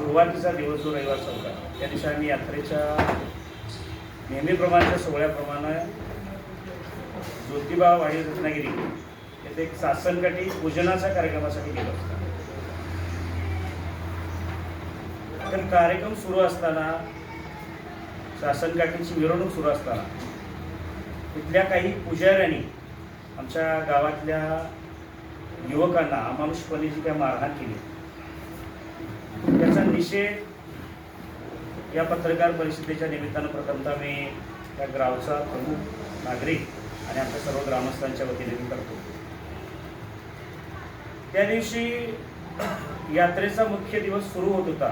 सुरुवातीचा दिवस जो रविवारचा होता त्या दिवशी आम्ही यात्रेच्या नेहमीप्रमाणेच्या सोहळ्याप्रमाणे ज्योतिबा वाडी रत्नागिरी येथे एक सासनकाठी पूजनाच्या कार्यक्रमासाठी गेलो असता. तर कार्यक्रम सुरू असताना, सासनकाठीची मिरवणूक सुरू असताना तिथल्या काही पुजाऱ्यांनी आमच्या गावातल्या युवकांना अमानुषपणे जी काही मारहाण केली त्याचा निषेध या पत्रकार परिषदेच्या निमित्तानं प्रथमतः मी या गावचा प्रमुख नागरिक आणि आमच्या सर्व ग्रामस्थांच्या वतीने मी करतो. त्या दिवशी यात्रेचा मुख्य दिवस सुरू होत होता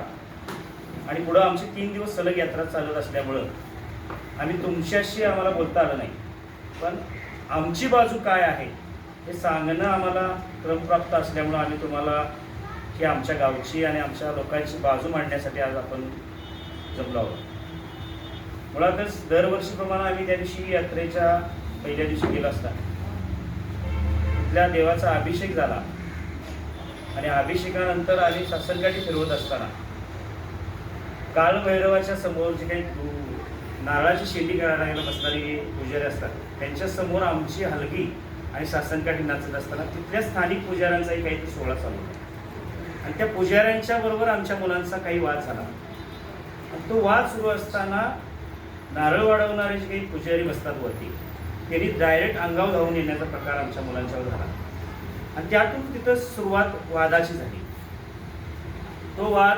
आणि पुढं आमची 3 दिवस सलग यात्रा चालत असल्यामुळं आम्हाला बोलता आलं नाही. पण आमची बाजू काय आहे हे सांगणं आम्हाला क्रमप्राप्त असल्यामुळं आम्ही तुम्हाला की आमच्या गावची आणि आमच्या लोकांची बाजू मांडण्यासाठी आज आपण जमलो आहोत. मुळातच दरवर्षीप्रमाणे आम्ही त्या दिवशी यात्रेच्या पहिल्या दिवशी गेलो असता तिथल्या देवाचा अभिषेक झाला आणि अभिषेकानंतर आम्ही सासनकाठी फिरवत असताना काळभैरवाच्या समोर जे काही नारळाची शेती करायला बसणारी पुजारी असतात त्यांच्या समोर आमची हलगी आणि सासनकाठी नाचत असताना तिथल्या स्थानिक पुजाऱ्यांचाही काही सोहळा चालू होता आणि त्या पुजाऱ्यांच्या बरोबर आमच्या मुलांचा काही वाद झाला. आणि तो वाद सुरू असताना नारळ वाढवणारे जे काही पुजारी बसतात वरती त्यांनी डायरेक्ट अंगावर धावून येण्याचा प्रकार आमच्या मुलांच्यावर झाला आणि त्यातून तिथं सुरुवात वादाची झाली. तो वाद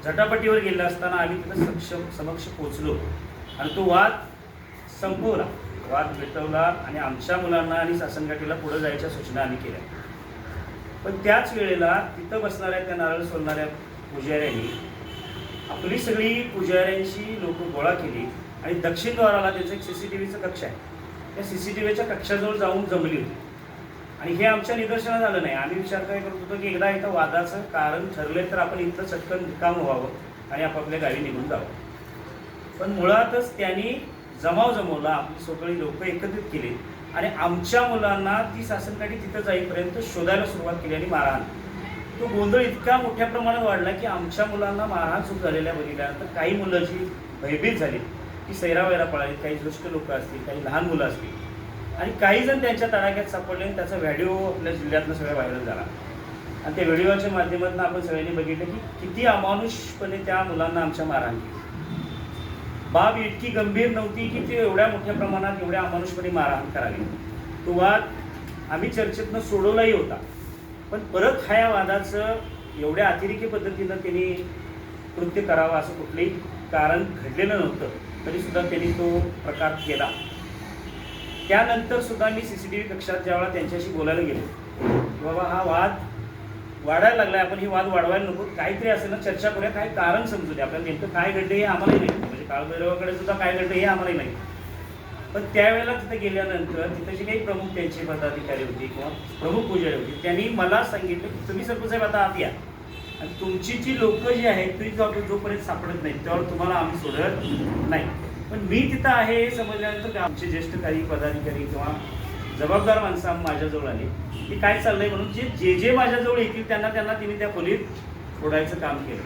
झटापटीवर गेला असताना आम्ही तिथं समक्ष पोचलो आणि तो वाद संपवला, वाद मिटवला आणि आमच्या मुलांना आणि सासनकाठीला पुढे जायच्या सूचना आम्ही केल्या. पण त्याच वेळेला तिथं बसणाऱ्या त्या नारळ सोडणाऱ्या पुजाऱ्यांनी आपली सगळी पुजाऱ्यांची लोक गोळा केली आणि दक्षिण द्वाराला त्याचं एक CCTVचं कक्ष आहे, त्या CCTVच्या कक्षाजवळ जाऊन जमली होती. आणि हे आमच्या निदर्शनात आलं नाही. आम्ही विचार काय करत होतो की एकदा इथं वादाचं कारण ठरले तर आपण इथं चटकन रिकाम व्हावं आणि आपापल्या गावी निघून जावं. पण मुळातच त्यांनी जमाव जमवला, आपली सगळी लोक एकत्रित केली आणि आमच्या मुलांना ती सासनकाठी तिथं जाईपर्यंत शोधायला सुरुवात केली आणि मारहाण. तो गोंधळ इतका मोठ्या प्रमाणात वाढला की आमच्या मुलांना मारहाण सुरू झालेल्या बघितल्यानंतर काही मुलं जी भयभीत झाली की सैरावैरा पळाली, काही ज्येष्ठ लोक असतील, काही लहान मुलं असतील आणि काही जण त्यांच्या तडाख्यात सापडले आणि त्याचा व्हिडिओ आपल्या जिल्ह्यातनं सगळा व्हायरल झाला. आणि त्या व्हिडिओच्या माध्यमातून आपण सगळ्यांनी बघितलं की किती अमानुषपणे त्या मुलांना आमच्या मारहाण केली. बाब इतकी गंभीर नव्हती की ते एवढ्या मोठ्या प्रमाणात एवढ्या अमानुषपणे मारहाण करावी. तो वाद आम्ही चर्चेतनं सोडवलाही होता, पण परत ह्या वादाचं एवढ्या अतिरेकी पद्धतीनं त्यांनी कृत्य करावं असं कुठलंही कारण घडलेलं नव्हतं, तरीसुद्धा त्यांनी तो प्रकार केला. त्यानंतर सुद्धा मी CCTV कक्षात ज्यावेळेला त्यांच्याशी बोलायला गेलो की बाबा हा वाद वाढायला लागला आहे, आपण ही वाद वाढवायला नको, काहीतरी असेल ना चर्चा करूया, काय कारण समजू दे, आपल्याला नेमकं काय घडलं हे आम्हालाही नाही, म्हणजे काळभैरवाकडे सुद्धा काय घडलं हे आम्हालाही नाही. पण त्यावेळेला तिथे गेल्यानंतर तिथे जे काही प्रमुख त्यांचे पदाधिकारी होते किंवा प्रमुख पुजारी होते त्यांनी मला सांगितलं की तुम्ही सरपंच आता आत या आणि तुमची जी लोक जी आहेत ती जोपर्यंत सापडत नाही त्यावर तुम्हाला आम्ही सोडत नाही. पण मी तिथं आहे हे समजल्यानंतर आमचे ज्येष्ठ काही पदाधिकारी किंवा जबाबदार माणसं माझ्याजवळ आले की काय चाललंय म्हणून जे जे माझ्याजवळ येतील त्यांना तिने त्या खोलीत फोडायचं काम केलं.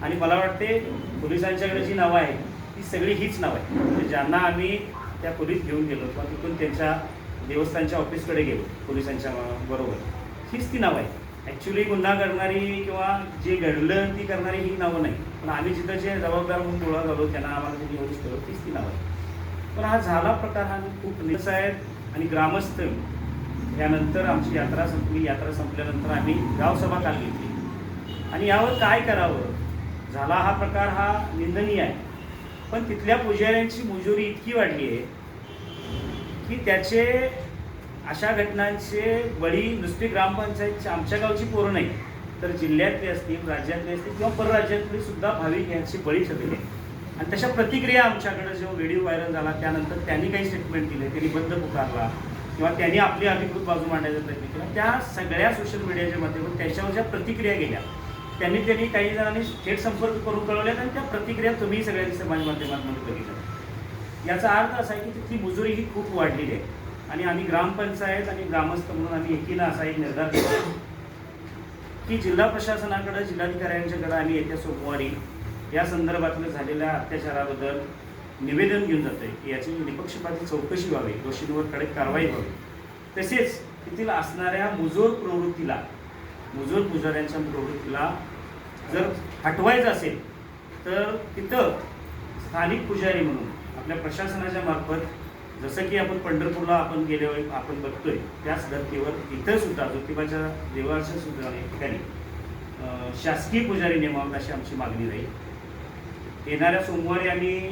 आणि मला वाटते पोलिसांच्याकडे जी नावं आहेत ती सगळी हीच नावं आहे, म्हणजे ज्यांना आम्ही त्या खोलीत घेऊन गेलो किंवा तिथून त्यांच्या देवस्थानच्या ऑफिसकडे गेलो पोलिसांच्या बरोबर, हीच ती नावं आहे. ॲक्च्युली गुन्हा करणारी किंवा जे घडलं ती करणारी ही नावं नाही, पण आम्ही जिथं जे जबाबदार म्हणून गोळा झालो त्यांना आम्हाला त्यांनी एवढीच केलं तीच ती नावं आहे. पण हा झाला प्रकार हा खूप निरस आहे. आणि ग्रामस्थ यानंतर आमची यात्रा संपली. यात्रा संपल्यानंतर आम्ही गावसभा काल घेतली आणि यावर काय करावं, झाला हा प्रकार हा निंदनीय आहे. पण तिथल्या पुजाऱ्यांची मुजोरी इतकी वाढली आहे की त्याचे अशा घटनांचे बळी नुसती ग्रामपंचायतची आमच्या गावची पोरं नाही तर जिल्ह्यातले असतील, राज्यातले असतील किंवा परराज्यातले सुद्धा भाविक यांची बळी ठरलेली आहे. आणि तशा प्रतिक्रिया आमच्याकडे जेव्हा व्हिडिओ व्हायरल झाला त्यानंतर त्यांनी काही स्टेटमेंट दिले, त्यांनी बंद पुकारला किंवा त्यांनी आपली अधिकृत बाजू मांडण्याचा प्रयत्न केला, त्या सगळ्या सोशल मीडियाच्या माध्यमातून त्याच्यावर ज्या प्रतिक्रिया गेल्या त्यांनी काही जणांनी थेट संपर्क करून कळवल्यात आणि त्या प्रतिक्रिया तुम्ही सगळ्यांनी समाज माध्यमांमध्ये बघितल्या. याचा अर्थ असा आहे की तिथली मुजोरी ही खूप वाढलेली आहे आणि आम्ही ग्रामपंचायत आणि ग्रामस्थ म्हणून आम्ही एकीनं असा एक निर्धार केला की जिल्हा प्रशासनाकडे, जिल्हाधिकाऱ्यांच्याकडे आम्ही येत्या सोमवारी या संदर्भातलं झालेल्या अत्याचाराबद्दल निवेदन घेऊन जातोय की याची निपक्षपाती चौकशी व्हावी, दोषींवर कडक कारवाई व्हावी. तसेच तेथील असणाऱ्या मुजोर पुजाऱ्यांच्या प्रवृत्तीला जर हटवायचं असेल तर तिथं स्थानिक पुजारी म्हणून आपल्या प्रशासनाच्या मार्फत, जसं की आपण पंढरपूरला आपण गेल्यावर आपण बघतोय त्याच धर्तीवर इथं सुद्धा ज्योतिबाच्या देवाच्या सुद्धा ठिकाणी शासकीय पुजारी नेमावत अशी आमची मागणी राहील. येणाऱ्या सोमवारी आम्ही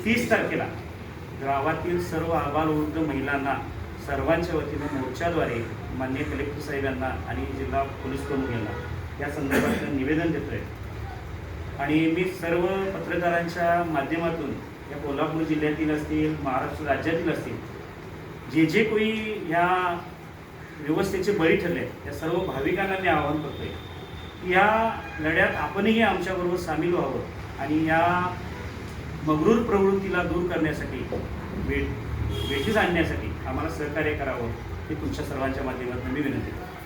30 तारखेला गावातील सर्व आबालवृद्ध महिलांना सर्वांच्या वतीनं मोर्चाद्वारे माननीय कलेक्टर साहेब यांना आणि जिल्हा पोलीस प्रमुख यांना या संदर्भात निवेदन देतोय. आणि मी सर्व पत्रकारांच्या माध्यमातून या कोल्हापूर जिल्ह्यातील असतील, महाराष्ट्र राज्यातील असतील, जे कोणी ह्या व्यवस्थेचे बळी ठरले त्या सर्व भाविकांना मी आवाहन करतोय की या लढ्यात आपणही आमच्याबरोबर सामील व्हावं आणि या मगरूर प्रवृत्तीला दूर करण्यासाठी, वेठीस आणण्यासाठी आम्हाला सहकार्य करावं ही तुमच्या सर्वांच्या माध्यमातून मी विनंती करतो.